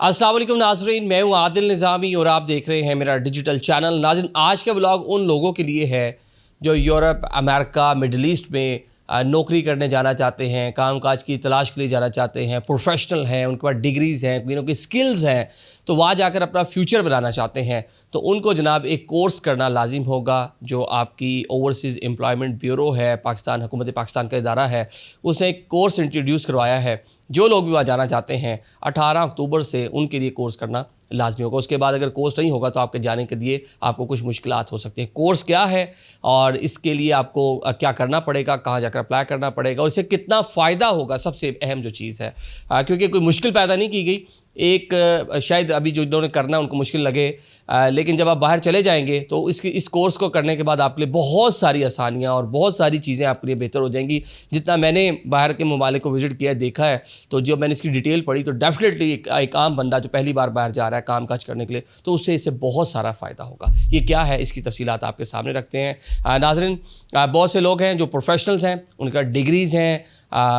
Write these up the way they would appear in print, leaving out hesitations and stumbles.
अस्सलाम वालेकुम नाज़रीन, मैं हूँ आदिल निज़ामी और आप देख रहे हैं मेरा डिजिटल चैनल। नाज़रीन, आज का व्लॉग उन लोगों के लिए है जो यूरोप, अमेरिका, मिडल ईस्ट में नौकरी करने जाना चाहते हैं, कामकाज की तलाश के लिए जाना चाहते हैं, प्रोफेशनल हैं, उनके पास डिग्रीज़ हैं, उनकी स्किल्स हैं, तो वहाँ जाकर अपना फ्यूचर बनाना चाहते हैं। तो उनको जनाब एक कोर्स करना लाजिम होगा जो आपकी ओवरसीज़ एम्प्लॉयमेंट ब्यूरो है, पाकिस्तान हुकूमत पाकिस्तान का इदारा है, उसने एक कोर्स इंट्रोड्यूस करवाया है। जो लोग भी वहाँ जाना चाहते हैं 18 अक्टूबर से उनके लिए कोर्स करना लाजमी होगा। उसके बाद अगर कोर्स नहीं होगा तो आपके जाने के लिए आपको कुछ मुश्किलात हो सकती हैं। कोर्स क्या है और इसके लिए आपको क्या करना पड़ेगा, कहाँ जाकर अप्लाई करना पड़ेगा और इससे कितना फ़ायदा होगा, सबसे अहम जो चीज़ है। क्योंकि कोई मुश्किल पैदा नहीं की गई। एक शायद अभी जो इन्होंने करना उनको मुश्किल लगे, लेकिन जब आप बाहर चले जाएंगे तो इस कोर्स को करने के बाद आपके लिए बहुत सारी आसानियाँ और बहुत सारी चीज़ें आपके लिए बेहतर हो जाएंगी। जितना मैंने बाहर के ममालिक को विज़िट किया, देखा है, तो जब मैंने इसकी डिटेल पढ़ी तो डेफिनेटली एक आम बंदा जो पहली बार बाहर जा रहा है कामकाज करने के लिए, तो उससे इससे बहुत सारा फ़ायदा होगा। ये क्या है, इसकी तफसीलात आपके सामने रखते हैं। नाज़रीन, बहुत से लोग हैं जो प्रोफेशनल्स हैं, उनका डिग्रीज़ हैं,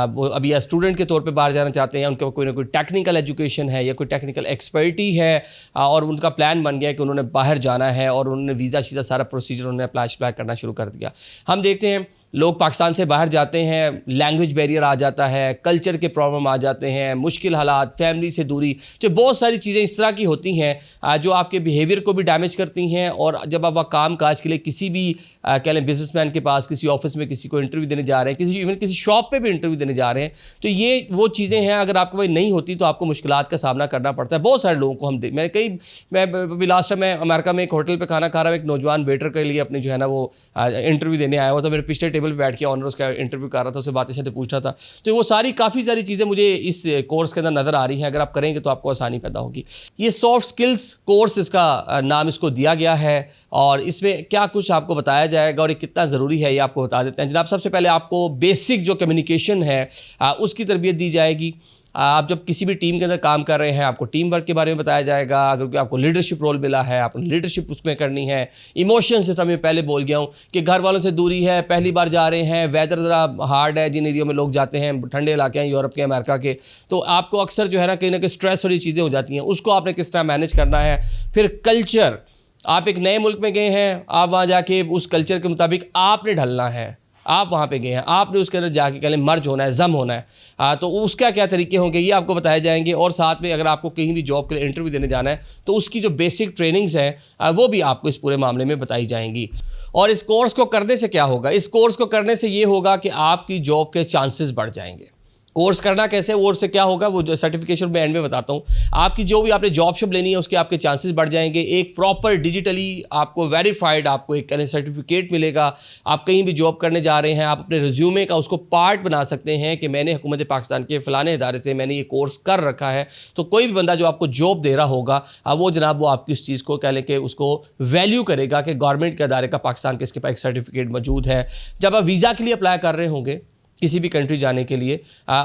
वो अभी या स्टूडेंट के तौर पे बाहर जाना चाहते हैं, उनका कोई ना कोई टेक्निकल एजुकेशन है या कोई टेक्निकल एक्सपर्टी है और उनका प्लान बन गया है कि उन्होंने बाहर जाना है और उन्होंने वीज़ा शीज़ा सारा प्रोसीजर उन्होंने अप्लाई करना शुरू कर दिया। हम देखते हैं लोग पाकिस्तान से बाहर जाते हैं, लैंग्वेज बैरियर आ जाता है, कल्चर के प्रॉब्लम आ जाते हैं, मुश्किल हालात, फैमिली से दूरी, जो बहुत सारी चीज़ें इस तरह की होती हैं जो आपके बिहेवियर को भी डैमेज करती हैं। और जब आप वह काम काज के लिए किसी भी कह लें बिजनेसमैन के पास, किसी ऑफिस में किसी को इंटरव्यू देने जा रहे हैं, इवन किसी शॉप पे भी इंटरव्यू देने जा रहे हैं, तो ये वो चीज़ें हैं अगर आपको भाई नहीं होती तो आपको मुश्किलात का सामना करना पड़ता है। बहुत सारे लोगों को मैं अभी लास्ट टाइम मैं अमेरिका में एक होटल पर खाना खा रहा हूँ, एक नौजवान वेटर के लिए अपने जो है ना वो इंटरव्यू देने आया हुआ था। मेरे पिछले टेबल पर बैठ के ऑनर उसका इंटरव्यू कर रहा था, उससे बातें पूछ रहा था। तो वो काफ़ी सारी चीज़ें मुझे इस कोर्स के अंदर नज़र आ रही हैं। अगर आप करेंगे तो आपको आसानी पैदा होगी। ये सॉफ्ट स्किल्स कोर्स इसका नाम इसको दिया गया है और इसमें क्या कुछ आपको बताया जाएगा और ये कितना ज़रूरी है ये आपको बता देते हैं जनाब। सबसे पहले आपको बेसिक जो कम्युनिकेशन है उसकी तरबियत दी जाएगी। आप जब किसी भी टीम के अंदर काम कर रहे हैं आपको टीम वर्क के बारे में बताया जाएगा। अगर आपको लीडरशिप रोल मिला है, आपने लीडरशिप उसमें करनी है। इमोशन सिस्टम में पहले बोल गया हूँ कि घर वालों से दूरी है, पहली बार जा रहे हैं, वेदर ज़रा हार्ड है, जिन एरियो में लोग जाते हैं ठंडे इलाके हैं यूरोप के, अमेरिका के, तो आपको अक्सर जो है ना कहीं स्ट्रेस वाली चीज़ें हो जाती हैं, उसको आपने किस तरह मैनेज करना है। फिर कल्चर, आप एक नए मुल्क में गए हैं, आप वहाँ जाके उस कल्चर के मुताबिक आपने ढलना है। आप वहाँ पे गए हैं, आपने उसके अंदर जाके कह लें मर्ज होना है, जम होना है। तो उसका क्या तरीके होंगे ये आपको बताए जाएंगे। और साथ में अगर आपको कहीं भी जॉब के लिए इंटरव्यू देने जाना है तो उसकी जो बेसिक ट्रेनिंग्स हैं वो भी आपको इस पूरे मामले में बताई जाएंगी। और इस कोर्स को करने से क्या होगा, इस कोर्स को करने से ये होगा कि आपकी जॉब के चांसेस बढ़ जाएंगे। कोर्स करना कैसे, वो उससे क्या होगा, वो जो सर्टिफिकेशन मैं एंड में बताता हूँ। आपकी जो भी आपने जॉब शॉप लेनी है उसके आपके चांसेस बढ़ जाएंगे। एक प्रॉपर डिजिटली आपको वेरीफाइड आपको एक सर्टिफिकेट मिलेगा। आप कहीं भी जॉब करने जा रहे हैं, आप अपने रिज्यूमे का उसको पार्ट बना सकते हैं कि मैंने हुकूमत पाकिस्तान के फ़लाने इदारे से मैंने ये कोर्स कर रखा है। तो कोई भी बंदा जो आपको जॉब दे रहा होगा वो जनाब वो आपकी उस चीज़ को कह लें कि उसको वैल्यू करेगा कि गवर्नमेंट के इदारे का पाकिस्तान के इसके पास एक सर्टिफिकेट मौजूद है। जब आप वीज़ा के लिए अप्लाई कर रहे होंगे किसी भी कंट्री जाने के लिए,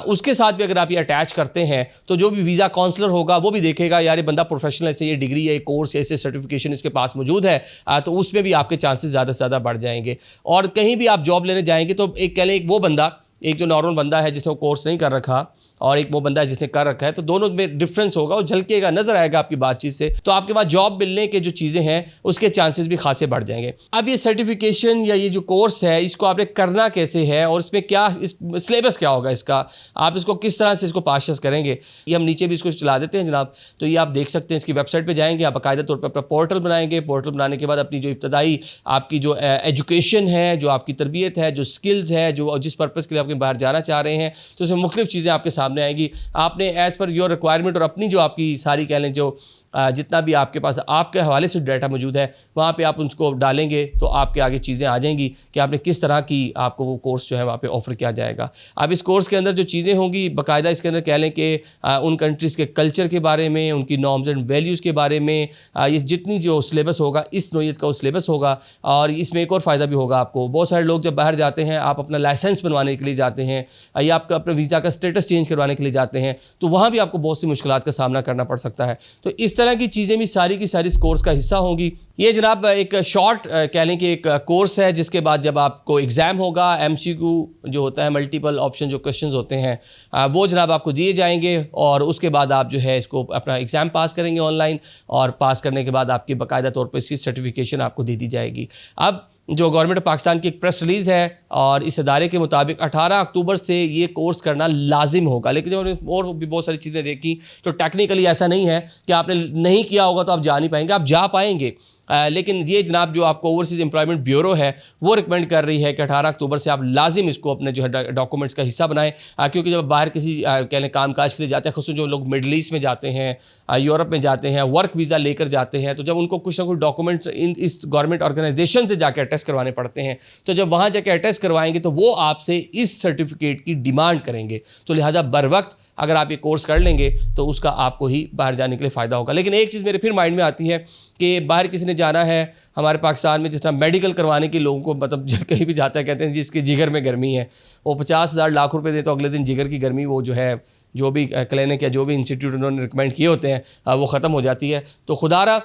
उसके साथ भी अगर आप ये अटैच करते हैं तो जो भी वीज़ा काउंसलर होगा वो भी देखेगा यार ये बंदा प्रोफेशनल, ऐसे ये डिग्री है, ये कोर्स है, ऐसे सर्टिफिकेशन इसके पास मौजूद है, तो उसमें भी आपके चांसेस ज़्यादा से ज़्यादा बढ़ जाएंगे। और कहीं भी आप जॉब लेने जाएंगे तो एक कह लें एक वो बंदा, एक जो नॉर्मल बंदा है जिसने कोर्स नहीं कर रखा और एक वो बंदा है जिसने कर रखा है, तो दोनों में डिफरेंस होगा और झलकेगा, नजर आएगा आपकी बातचीत से। तो आपके पास जॉब मिलने के जो चीज़ें हैं उसके चांसेस भी खासे बढ़ जाएंगे। अब ये सर्टिफिकेशन या ये जो कोर्स है इसको आपने करना कैसे है और इसमें क्या इस सिलेबस क्या होगा इसका, आप इसको किस तरह से इसको पास करेंगे, ये हम नीचे भी इसको चला देते हैं जनाब। तो ये आप देख सकते हैं, इसकी वेबसाइट पर जाएंगे, आप बाकायदा तौर पर अपना पोर्टल बनाएंगे। पोर्टल बनाने के बाद अपनी जो इब्तदाई आपकी जो एजुकेशन है, जो आपकी तरबियत है, जो स्किल्स है, जो जिस पर्पज़ के लिए आप बाहर जाना चाह रहे हैं, तो उसमें मुख्तलिफ चीज़ें आपके सामने आएंगी। आपने एज़ पर योर रिक्वायरमेंट और अपनी जो आपकी सारी कह लें जो जितना भी आपके पास आपके हवाले से डाटा मौजूद है वहाँ पे आप उसको डालेंगे तो आपके आगे चीज़ें आ जाएंगी कि आपने किस तरह की आपको वो कोर्स जो है वहाँ पे ऑफ़र किया जाएगा। अब इस कोर्स के अंदर जो चीज़ें होंगी बाकायदा इसके अंदर कह लें कि उन कंट्रीज़ के कल्चर के बारे में, उनकी नॉर्म्स एंड वैल्यूज़ के बारे में, ये जितनी जो सिलेबस होगा इस नोयत का वो सिलेबस होगा। और इसमें एक और फ़ायदा भी होगा आपको। बहुत सारे लोग जब बाहर जाते हैं, आप अपना लाइसेंस बनवाने के लिए जाते हैं या आपका अपना वीज़ा का स्टेटस चेंज करवाने के लिए जाते हैं, तो वहाँ भी आपको बहुत सी मुश्किलात का सामना करना पड़ सकता है। तो इस तरह की चीज़ें भी सारी की सारी इस कोर्स का हिस्सा होंगी। ये जनाब एक शॉर्ट कह लें कि एक कोर्स है, जिसके बाद जब आपको एग्ज़ाम होगा, MCQ जो होता है, मल्टीपल ऑप्शन जो क्वेश्चंस होते हैं वो जनाब आपको दिए जाएंगे और उसके बाद आप जो है इसको अपना एग्ज़ाम पास करेंगे ऑनलाइन, और पास करने के बाद आपकी बाकायदा तौर पर इसकी सर्टिफिकेशन आपको दे दी जाएगी। अब जो गवर्नमेंट ऑफ पाकिस्तान की एक प्रेस रिलीज़ है और इस अदारे के मुताबिक 18 अक्टूबर से ये कोर्स करना लाजिम होगा। लेकिन जब हमने और भी बहुत सारी चीज़ें देखी तो टेक्निकली ऐसा नहीं है कि आपने नहीं किया होगा तो आप जा नहीं पाएंगे, आप जा पाएंगे। लेकिन ये जनाब जो आपको ओवरसीज़ एम्प्लॉयमेंट ब्यूरो है वो रिकमेंड कर रही है कि 18 अक्टूबर से आप लाजिम इसको अपने जो है डॉक्यूमेंट्स का हिस्सा बनाएं, क्योंकि जब बाहर किसी कह लें काम काज के लिए जाते हैं, ख़ुसूसन जो लोग मिडल ईस्ट में जाते हैं, यूरोप में जाते हैं, वर्क वीज़ा लेकर जाते हैं, तो जब उनको कुछ ना कुछ डॉक्यूमेंट्स इस गवर्नमेंट ऑर्गेनाइजेशन से जाकर अटेस्ट करवाने पड़ते हैं, तो जब वहाँ जाकर अटेस्ट करवाएंगे तो वो आपसे इस सर्टिफिकेट की डिमांड करेंगे। तो लिहाजा बर वक्त अगर आप ये कोर्स कर लेंगे तो उसका आपको ही बाहर जाने के लिए फ़ायदा होगा। लेकिन एक चीज़ मेरे फिर माइंड में आती है कि बाहर किसी ने जाना है हमारे पाकिस्तान में, जिस तरह मेडिकल करवाने के लोगों को मतलब कहीं भी जाता है, कहते हैं जिसके जिगर में गर्मी है, वो 50,000 लाख रुपए दे तो अगले दिन जिगर की गर्मी वो जो है जो भी क्लिनिक या जो भी इंस्टीट्यूट उन्होंने रिकमेंड किए होते हैं वो ख़त्म हो जाती है। तो खुदारा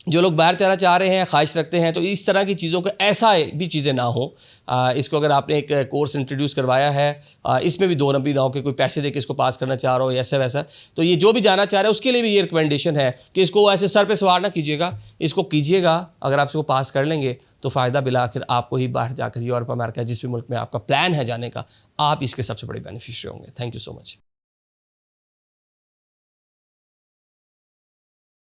जो लोग बाहर जाना चाह रहे हैं, ख्वाहिश रखते हैं, तो इस तरह की चीज़ों को ऐसा भी चीज़ें ना हो। इसको अगर आपने एक कोर्स इंट्रोड्यूस करवाया है, इसमें भी दो नंबरी ना हो कि कोई पैसे दे के इसको पास करना चाह रहा हो ऐसा वैसा, तो ये जो भी जाना चाह रहा है उसके लिए भी ये रिकमेंडेशन है कि इसको ऐसे सर पे सवार ना कीजिएगा, इसको कीजिएगा। अगर आप इसको पास कर लेंगे तो फ़ायदा बिला आखिर आपको ही बाहर जाकर यूरोप, अमेरिका, जिस भी मुल्क में आपका प्लान है जाने का, आप इसके सबसे बड़े बेनिफिशियरी होंगे। Thank you so much.